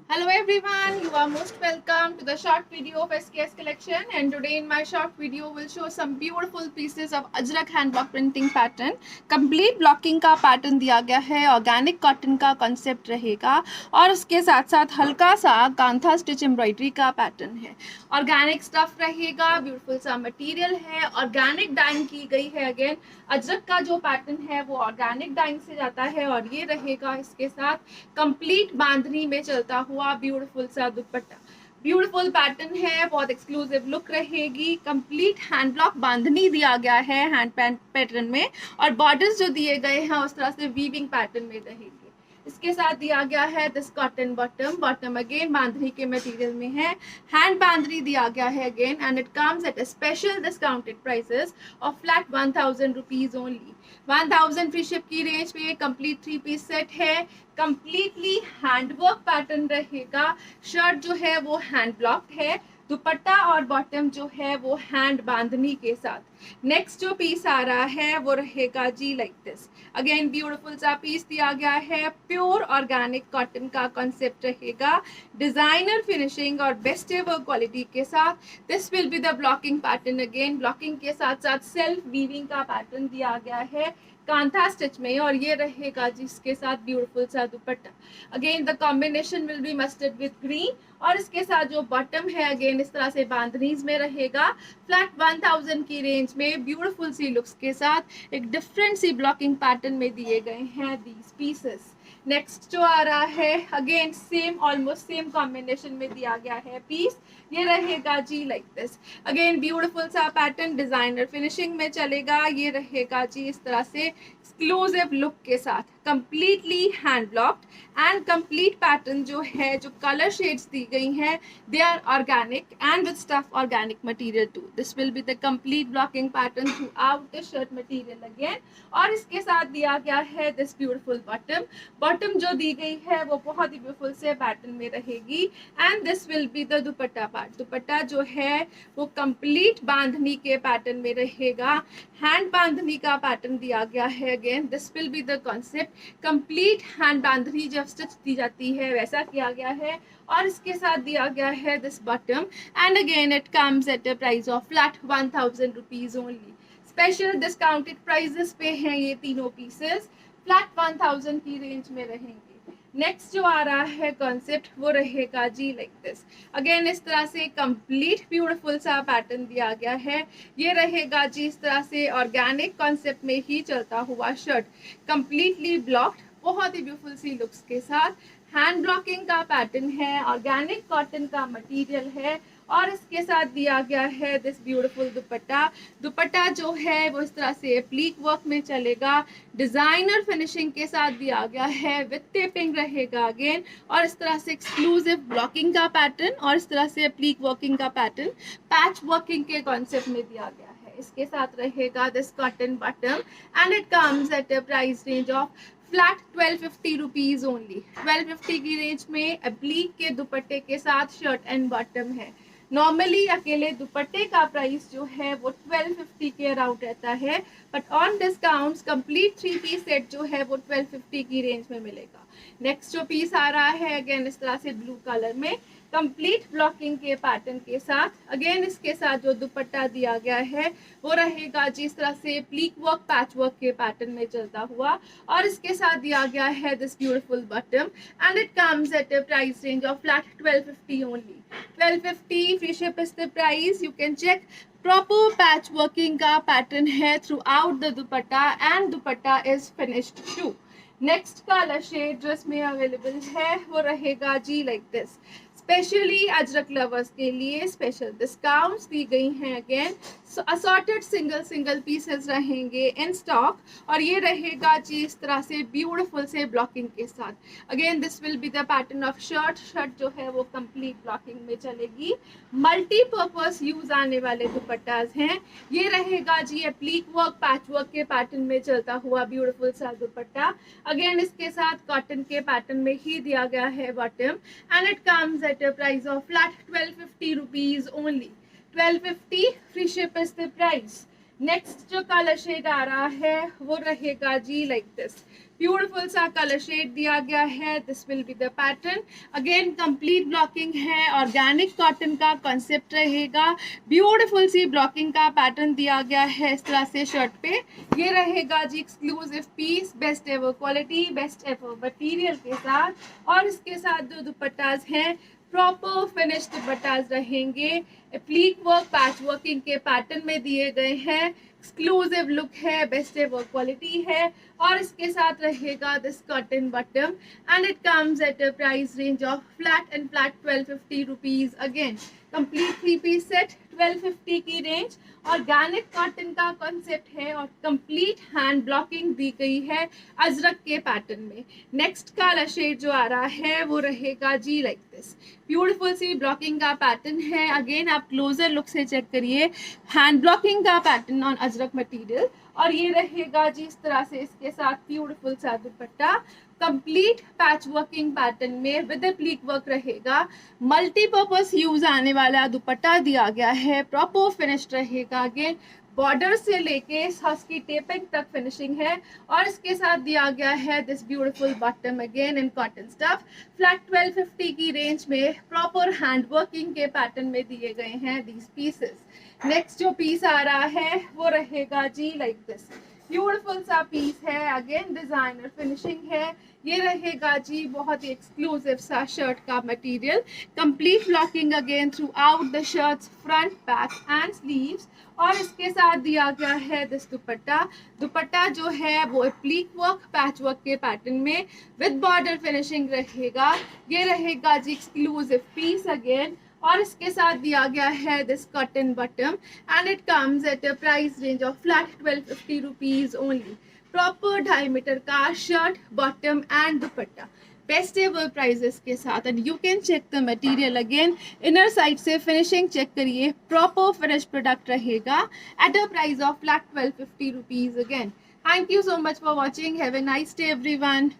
Hello everyone, you are most welcome to the short video of SKS collection, and today in my short video will show some beautiful pieces of Ajrak hand block printing pattern. Complete blocking का pattern दिया गया है, organic cotton का concept रहेगा और उसके साथ साथ हल्का सा कांथा stitch embroidery का pattern है. Organic stuff रहेगा, beautiful सा material है, organic dyeing की गई है. Again अजरक का जो पैटर्न है वो ऑर्गेनिक डाइंग से जाता है और ये रहेगा इसके साथ कंप्लीट बांधनी में चलता हुआ ब्यूटीफुल सा दुपट्टा. ब्यूटीफुल पैटर्न है, बहुत एक्सक्लूसिव लुक रहेगी. कंप्लीट हैंड ब्लॉक बांधनी दिया गया है हैंड पैटर्न में और बॉर्डर्स जो दिए गए हैं उस तरह से वीविंग पैटर्न में रहेगी. इसके साथ दिया गया है दिस कॉटन बॉटम अगेन बांधनी के मटेरियल में है. हैंड बांधनी दिया गया है again and it comes at a special discounted prices of flat 1000 rupees only. 1000 free ship की रेंज में कंप्लीट 3 पीस सेट है. कंप्लीटली हैंडवर्क पैटर्न रहेगा. शर्ट जो है वो हैंड ब्लॉक है, दुपट्टा और बॉटम जो है वो हैंड बांधनी के साथ. नेक्स्ट जो पीस आ रहा है वो रहेगा जी लाइक दिस. अगेन ब्यूटीफुल सा पीस दिया गया है. प्योर ऑर्गेनिक कॉटन का कॉन्सेप्ट रहेगा. डिजाइनर फिनिशिंग और बेस्ट एवर क्वालिटी के साथ. This will be the blocking pattern. Again blocking के साथ साथ सेल्फ वीविंग का पैटर्न दिया गया है कांथा स्टिच में और ये रहेगा जिसके साथ ब्यूटीफुल सा दुपट्टा. Again the combination will be mustard with green और इसके साथ जो बॉटम है अगेन इस तरह से बांधनीज में रहेगा. फ्लैट 1000 की रेंज में ब्यूटीफुल सी लुक्स के साथ एक डिफरेंट सी ब्लॉकिंग पैटर्न में दिए गए हैं दीज पीसेस. नेक्स्ट जो आ रहा है again same almost same combination में दिया गया है पीस. ये रहेगा जी लाइक दिस. अगेन ब्यूटीफुल सा पैटर्न डिजाइनर फिनिशिंग में चलेगा. ये रहेगा जी इस तरह से एक्सक्लूसिव लुक के साथ. Completely hand blocked and complete pattern जो है जो कलर शेड्स दी गई हैं they are organic and with stuff organic material too. This will be the complete blocking pattern throughout the shirt material again. और इसके साथ दिया गया है दिस ब्यूटीफुल बॉटम जो दी गई है वो बहुत ही ब्यूटीफुल से पैटर्न में रहेगी. And this will be the dupatta part. दुपट्टा जो है वो कंप्लीट बांधनी के पैटर्न में रहेगा. हैंड बांधनी का पैटर्न दिया गया है. Again this will be the concept. Complete hand bandhani जब स्टिच दी जाती है वैसा किया गया है और इसके साथ दिया गया है this bottom and again it comes at a price of flat 1000 rupees only. Special discounted prices पे हैं ये तीनों पीसेस. फ्लैट 1000 की रेंज में रहेंगे. नेक्स्ट जो आ रहा है कॉन्सेप्ट वो रहेगा जी लाइक दिस. अगेन इस तरह से कंप्लीट ब्यूटीफुल सा पैटर्न दिया गया है. ये रहेगा जी इस तरह से ऑर्गेनिक कॉन्सेप्ट में ही चलता हुआ शर्ट. कंप्लीटली ब्लॉक्ड बहुत ही ब्यूटीफुल सी लुक्स के साथ. हैंड ब्लॉकिंग का पैटर्न है. ऑर्गेनिक कॉटन का मटेरियल है और इसके साथ दिया गया है दिस ब्यूटीफुल दुपट्टा. दुपट्टा जो है वो इस तरह से प्लीक वर्क में चलेगा. डिजाइनर फिनिशिंग के साथ दिया गया है. विद टेपिंग रहेगा अगेन और इस तरह से एक्सक्लूसिव ब्लॉकिंग का पैटर्न और इस तरह से प्लीक वर्किंग का पैटर्न पैच वर्किंग के कॉन्सेप्ट में दिया गया है. इसके साथ रहेगा this cotton bottom and it comes at a price range of flat 1250 rupees only. 1250 की रेंज में एप्लीक के दुपट्टे के साथ शर्ट एंड बॉटम है. नॉर्मली अकेले दुपट्टे का प्राइस जो है वो 1250 के अराउंड रहता है but on discounts complete 3 piece set जो है वो 1250 की रेंज में मिलेगा. नेक्स्ट जो पीस आ रहा है अगेन इस तरह से ब्लू कलर में कंप्लीट ब्लॉकिंग के पैटर्न के साथ. अगेन इसके साथ जो दुपट्टा दिया गया है वो रहेगा जिस तरह से प्लीक वर्क पैच वर्क के पैटर्न में चलता हुआ और इसके साथ दिया गया है this beautiful bottom and it comes at a price range of flat 1250 only. 1250 free ship is the price. You can check proper patch working का पैटर्न है throughout the dupatta and dupatta is finished too. Next colour shade dress में available है वो रहेगा जी like this. Specially Ajrak lovers के लिए special discounts दी गई हैं. अगेन असॉर्टेड सिंगल पीसेस रहेंगे इन स्टॉक और ये रहेगा जी इस तरह से ब्यूटीफुल से ब्लॉकिंग के साथ. Again this will be the pattern of shirt जो है वो कंप्लीट ब्लॉकिंग में चलेगी. मल्टीपर्पज यूज आने वाले दुपट्टास हैं. ये रहेगा जी एप्लीक वर्क पैच वर्क के पैटर्न में चलता हुआ ब्यूटीफुल सा दुपट्टा. अगेन इसके साथ कॉटन के पैटर्न में ही दिया गया है bottom and it comes at a price of flat 1250 rupees only. 1250 free ship is the price. Next जो कलर शेड आ रहा है वो रहेगा जी लाइक दिस. ब्यूटीफुल सा कलर शेड दिया गया है. This will be the pattern. Again complete blocking है, ऑर्गेनिक कॉटन का कॉन्सेप्ट रहेगा. ब्यूटीफुल सी ब्लॉकिंग का पैटर्न दिया गया है इस तरह से शर्ट पे. ये रहेगा जी exclusive piece, best ever quality, best ever material के साथ. और इसके साथ जो दुपट्टाज हैं प्रॉपर फिनिश दुपट्टाज रहेंगे. एप्लीक वर्क पैच वर्किंग के पैटर्न में दिए गए हैं. एक्सक्लूसिव लुक है, बेस्ट एवर क्वालिटी है. और इसके साथ रहेगा this cotton bottom and it comes at a price range of flat and flat 1250 rupees. Again complete 3 piece set 1250 की रेंज. ऑर्गेनिक कॉटन का कॉन्सेप्ट है और कंप्लीट हैंड ब्लॉकिंग दी गई है अजरक के पैटर्न में. नेक्स्ट कलर शेड जो आ रहा है वो रहेगा जी लाइक दिस. ब्यूटीफुल सी ब्लॉकिंग का पैटर्न है. अगेन आप क्लोजर लुक से चेक करिए. हैंड ब्लॉकिंग का पैटर्न ऑन अजरक मटेरियल. और ये रहेगा जी इस तरह से इसके साथ ब्यूटीफुल सा दुपट्टा. कंप्लीट पैच वर्किंग पैटर्न में विद एप्लीक वर्क रहेगा. मल्टीपर्पज यूज आने वाला दुपट्टा दिया गया है. प्रॉपर फिनिश रहेगा. अगेन बॉर्डर से लेके की टेपिंग तक फिनिशिंग है. और इसके साथ दिया गया है this beautiful bottom again in cotton stuff. Flat 1250 की रेंज में प्रॉपर हैंड वर्किंग के पैटर्न में दिए गए हैं दीज पीसेस. नेक्स्ट जो पीस आ रहा है वो रहेगा जी लाइक दिस. ब्यूटीफुल सा पीस है. अगेन डिजाइनर फिनिशिंग है. ये रहेगा जी बहुत ही एक्सक्लूसिव सा शर्ट का material. Complete blocking again through out the shirts, front, back and sleeves. और इसके साथ दिया गया है दिस दुपट्टा. दुपट्टा जो है वो एप्लीक वर्क पैच वर्क के पैटर्न में विद बॉर्डर फिनिशिंग रहेगा. ये रहेगा जी एक्सक्लूसिव पीस अगेन. और इसके साथ दिया गया है this cotton bottom and it comes at a price range of flat 1250 rupees only. Proper 2.5 metre का shirt, bottom and dupatta best ever prices के साथ. And you can check the material again. Inner side से finishing check करिए. Proper finish product रहेगा at a price of flat 1250 rupees again. Thank you so much for watching. Have a nice day everyone.